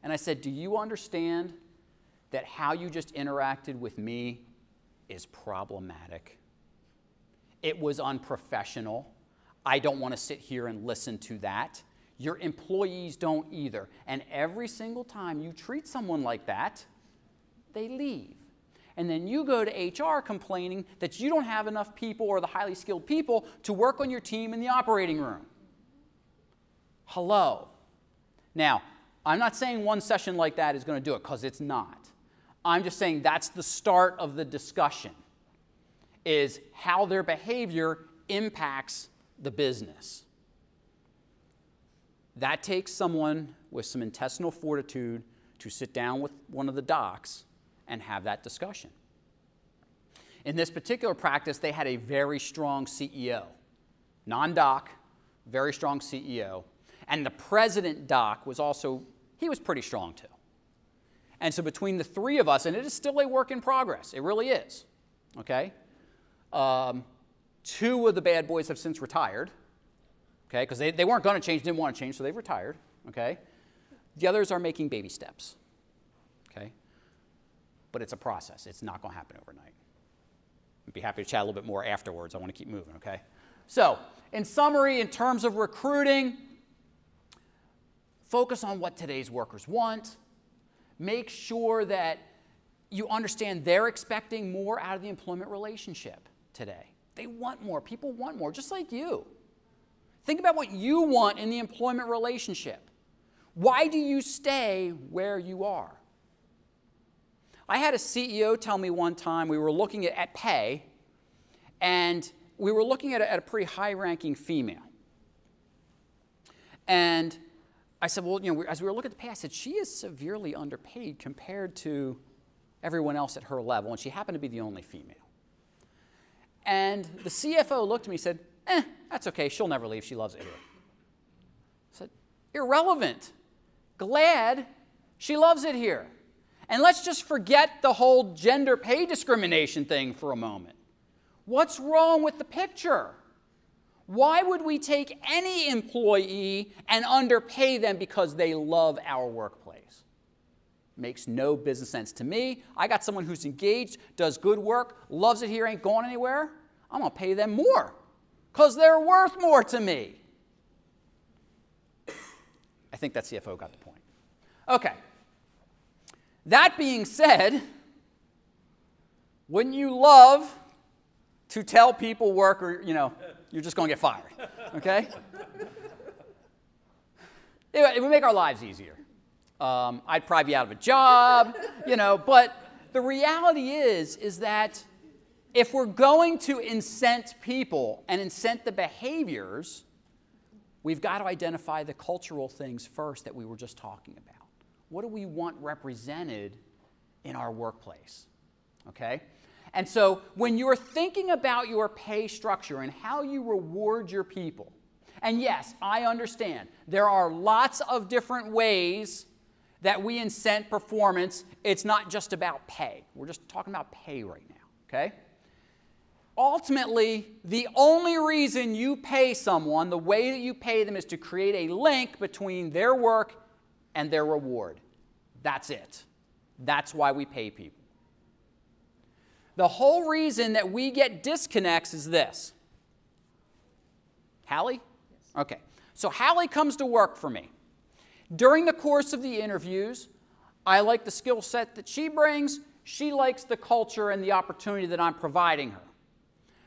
A: And I said, do you understand that how you just interacted with me is problematic? It was unprofessional. I don't want to sit here and listen to that. Your employees don't either. And every single time you treat someone like that, they leave. And then you go to HR complaining that you don't have enough people or the highly skilled people to work on your team in the operating room. Hello. Now, I'm not saying one session like that is going to do it, because it's not. I'm just saying that's the start of the discussion, is how their behavior impacts the business. That takes someone with some intestinal fortitude to sit down with one of the docs and have that discussion. In this particular practice, they had a very strong CEO. Non-doc, very strong CEO. And the president doc was also, he was pretty strong too. And so between the 3 of us, and it is still a work in progress, it really is, okay? 2 of the bad boys have since retired, okay? Because they weren't going to change, didn't want to change, so they've retired, okay? The others are making baby steps, okay? But it's a process. It's not going to happen overnight. I'd be happy to chat a little bit more afterwards. I want to keep moving, okay? So, in summary, in terms of recruiting, focus on what today's workers want. Make sure that you understand they're expecting more out of the employment relationship today. They want more. People want more, just like you. Think about what you want in the employment relationship. Why do you stay where you are? I had a CEO tell me one time, we were looking at pay, and we were looking at a pretty high-ranking female. And I said, well, you know, as we were looking at the pay, I said, she is severely underpaid compared to everyone else at her level, and she happened to be the only female. And the CFO looked at me and said, that's okay, she'll never leave, she loves it here. I said, irrelevant. Glad she loves it here. And let's just forget the whole gender pay discrimination thing for a moment. What's wrong with the picture? Why would we take any employee and underpay them because they love our workplace? Makes no business sense to me. I got someone who's engaged, does good work, loves it here, ain't going anywhere. I'm going to pay them more because they're worth more to me. I think that CFO got the point. Okay. That being said, wouldn't you love to tell people work, or, you know, you're just going to get fired, okay? It would make our lives easier. I'd probably be out of a job, but the reality is that if we're going to incent people and incent the behaviors, we've got to identify the cultural things first that we were just talking about. What do we want represented in our workplace? Okay? And so when you're thinking about your pay structure and how you reward your people, and yes, I understand, there are lots of different ways that we incent performance. It's not just about pay. We're just talking about pay right now, okay? Ultimately, the only reason you pay someone, the way that you pay them, is to create a link between their work and their reward. That's it. That's why we pay people. The whole reason that we get disconnects is this. Hallie? Yes. Okay. So Hallie comes to work for me. During the course of the interviews, I like the skill set that she brings. She likes the culture and the opportunity that I'm providing her.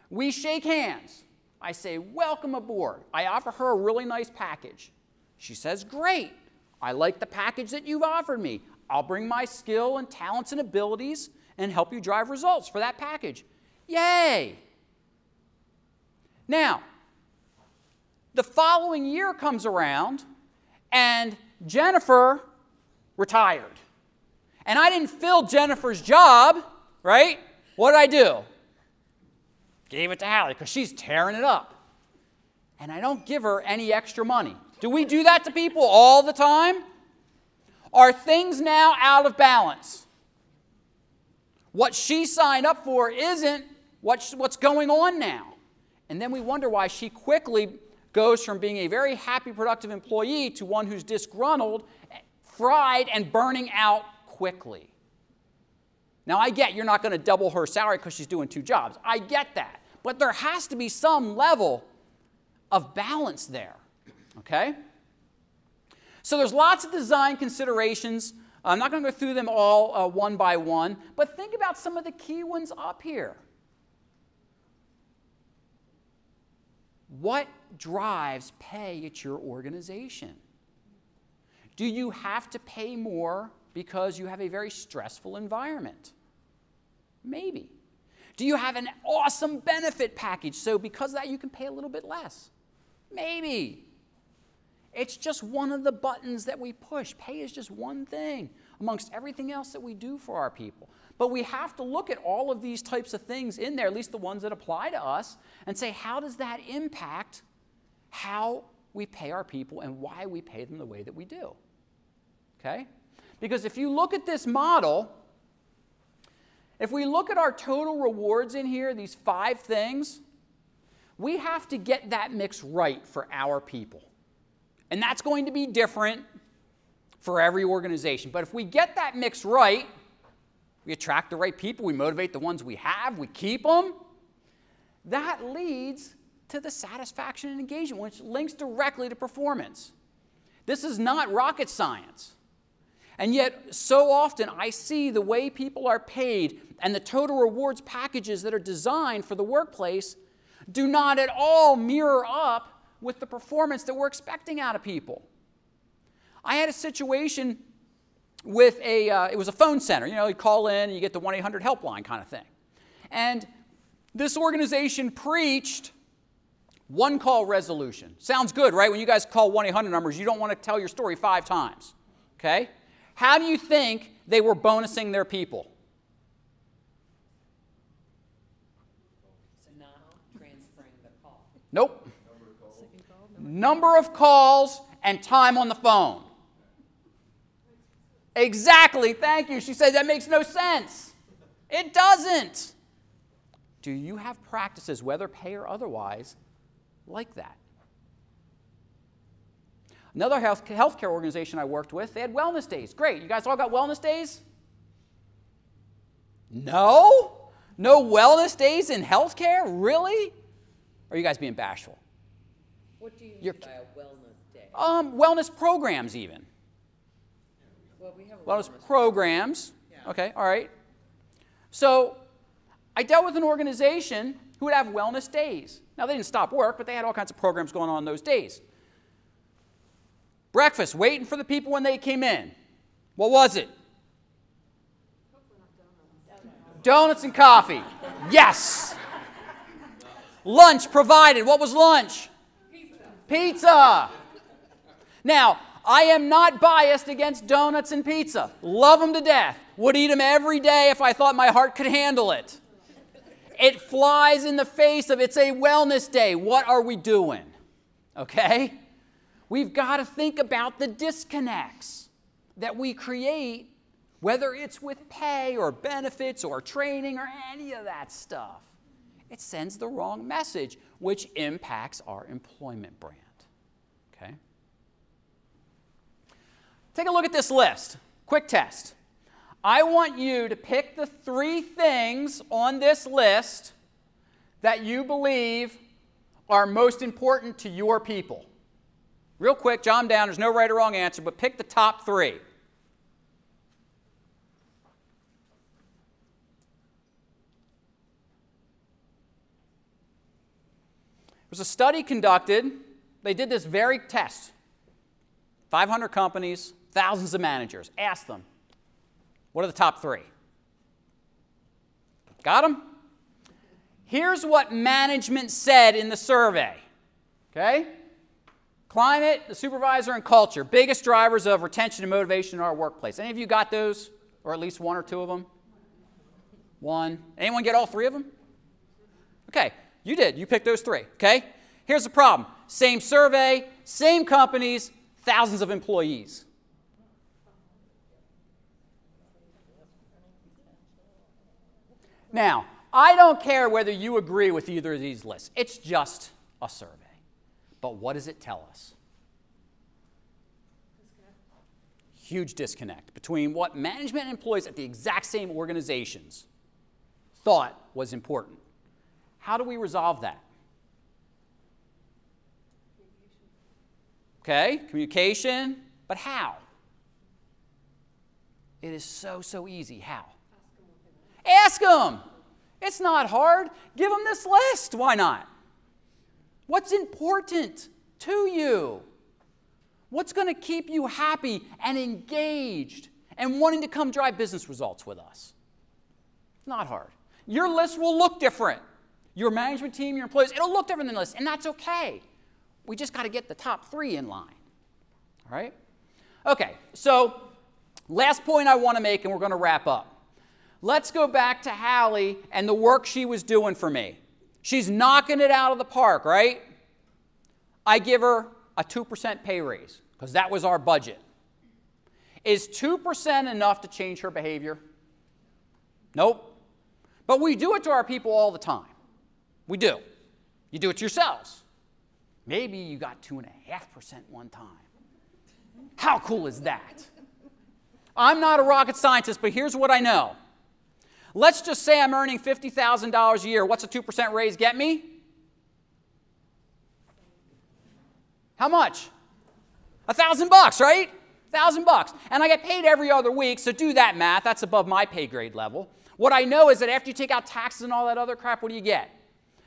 A: We shake hands. I say, welcome aboard. I offer her a really nice package. She says, great. I like the package that you've offered me. I'll bring my skill and talents and abilities and help you drive results for that package. Yay! Now, the following year comes around, and Jennifer retired. And I didn't fill Jennifer's job, right? What did I do? Gave it to Hallie because she's tearing it up. And I don't give her any extra money. Do we do that to people all the time? Are things now out of balance? What she signed up for isn't what's going on now. And then we wonder why she quickly goes from being a very happy, productive employee to one who's disgruntled, fried, and burning out quickly. Now, I get you're not going to double her salary because she's doing 2 jobs. I get that. But there has to be some level of balance there, okay? So there's lots of design considerations. I'm not going to go through them all one by one, but think about some of the key ones up here. What drives pay at your organization? Do you have to pay more because you have a very stressful environment? Maybe. Do you have an awesome benefit package, so because of that you can pay a little bit less? Maybe. It's just one of the buttons that we push. Pay is just one thing amongst everything else that we do for our people. But we have to look at all of these types of things in there, at least the ones that apply to us, and say, how does that impact how we pay our people and why we pay them the way that we do? Okay? Because if you look at this model, if we look at our total rewards in here, these 5 things, we have to get that mix right for our people. And that's going to be different for every organization. But if we get that mix right, we attract the right people, we motivate the ones we have, we keep them, that leads to the satisfaction and engagement, which links directly to performance. This is not rocket science. And yet, so often I see the way people are paid and the total rewards packages that are designed for the workplace do not at all mirror up with the performance that we're expecting out of people. I had a situation with it was a phone center. You know, you call in and you get the 1-800 helpline kind of thing. And this organization preached one-call resolution. Sounds good, right? When you guys call 1-800 numbers, you don't want to tell your story 5 times, okay? How do you think they were bonusing their people?
B: Not transferring the call.
A: Nope. Number of calls and time on the phone. Exactly, thank you. She said that makes no sense. It doesn't. Do you have practices, whether pay or otherwise, like that? Another healthcare organization I worked with, they had wellness days. Great. You guys all got wellness days? No? No wellness days in healthcare? Really? Or are you guys being bashful?
B: What do you mean by a wellness day?
A: Wellness programs even.
B: Well, we have a
A: Wellness programs.
B: Yeah.
A: Okay, all right. So I dealt with an organization who would have wellness days. Now, they didn't stop work, but they had all kinds of programs going on those days. Breakfast, waiting for the people when they came in. What was it? Donuts and coffee. Yes. Lunch provided. What was lunch? Pizza. Now, I am not biased against donuts and pizza. Love them to death. Would eat them every day if I thought my heart could handle it. It flies in the face of it's a wellness day. What are we doing? Okay? We've got to think about the disconnects that we create, whether it's with pay or benefits or training or any of that stuff. It sends the wrong message, which impacts our employment brand. Okay? Take a look at this list. Quick test. I want you to pick the 3 things on this list that you believe are most important to your people. Real quick, jot them down. There's no right or wrong answer, but pick the top 3. There was a study conducted. They did this very test. 500 companies, thousands of managers. Ask them, what are the top 3? Got them? Here's what management said in the survey. Okay? Climate, the supervisor, and culture. Biggest drivers of retention and motivation in our workplace. Any of you got those? Or at least 1 or 2 of them? 1. Anyone get all 3 of them? Okay, you did. You picked those 3. Okay? Here's the problem. Same survey, same companies, thousands of employees. Now, I don't care whether you agree with either of these lists. It's just a survey. But what does it tell us? Huge disconnect between what management and employees at the exact same organizations thought was important. How do we resolve that? Okay, communication, but how? It is so easy. How? Ask them. It's not hard. Give them this list. Why not? What's important to you? What's going to keep you happy and engaged and wanting to come drive business results with us? It's not hard. Your list will look different. Your management team, your employees, it'll look different than the list, and that's okay. We just got to get the top 3 in line. All right? Okay, so last point I want to make, and we're going to wrap up. Let's go back to Hallie and the work she was doing for me. She's knocking it out of the park, right? I give her a 2% pay raise because that was our budget. Is 2% enough to change her behavior? Nope. But we do it to our people all the time. We do. You do it to yourselves. Maybe you got 2.5% one time. How cool is that? I'm not a rocket scientist, but here's what I know. Let's just say I'm earning $50,000 a year. What's a 2% raise get me? How much? $1,000, right? $1,000. And I get paid every other week, so do that math. That's above my pay grade level. What I know is that after you take out taxes and all that other crap, what do you get?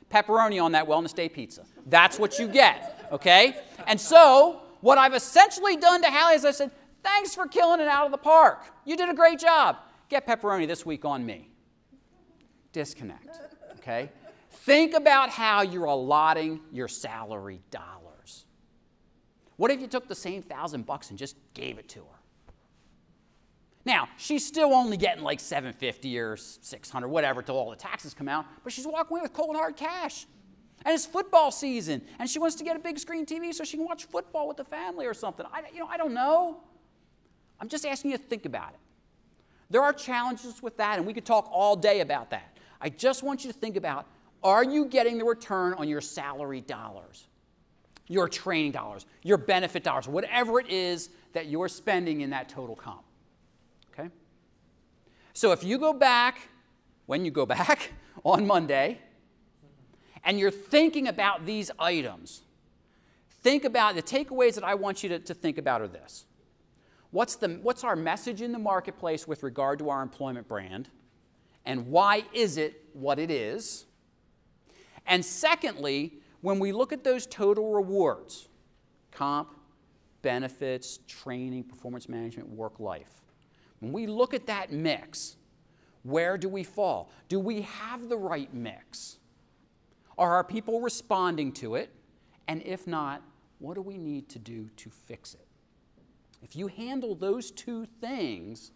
A: Pepperoni on that Wellness Day pizza. That's what you get, okay? And so what I've essentially done to Hallie is I said, thanks for killing it out of the park. You did a great job. Get pepperoni this week on me. Disconnect, okay? Think about how you're allotting your salary dollars. What if you took the same $1,000 and just gave it to her? Now, she's still only getting like $750 or $600, whatever, till all the taxes come out, but she's walking away with cold hard cash. And it's football season, and she wants to get a big screen TV so she can watch football with the family or something. I don't know. I'm just asking you to think about it. There are challenges with that, and we could talk all day about that. I just want you to think about, are you getting the return on your salary dollars, your training dollars, your benefit dollars, whatever it is that you're spending in that total comp? Okay? So if you go back, when you go back on Monday, and you're thinking about these items, think about the takeaways that I want you to think about are this. What's our message in the marketplace with regard to our employment brand? And why is it what it is? And secondly, when we look at those total rewards, comp, benefits, training, performance management, work life, when we look at that mix, where do we fall? Do we have the right mix? Are our people responding to it? And if not, what do we need to do to fix it? If you handle those two things,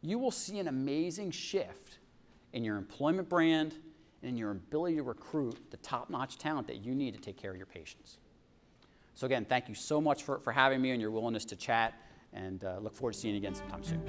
A: you will see an amazing shift in your employment brand and in your ability to recruit the top-notch talent that you need to take care of your patients. So again, thank you so much for having me and your willingness to chat, and look forward to seeing you again sometime soon.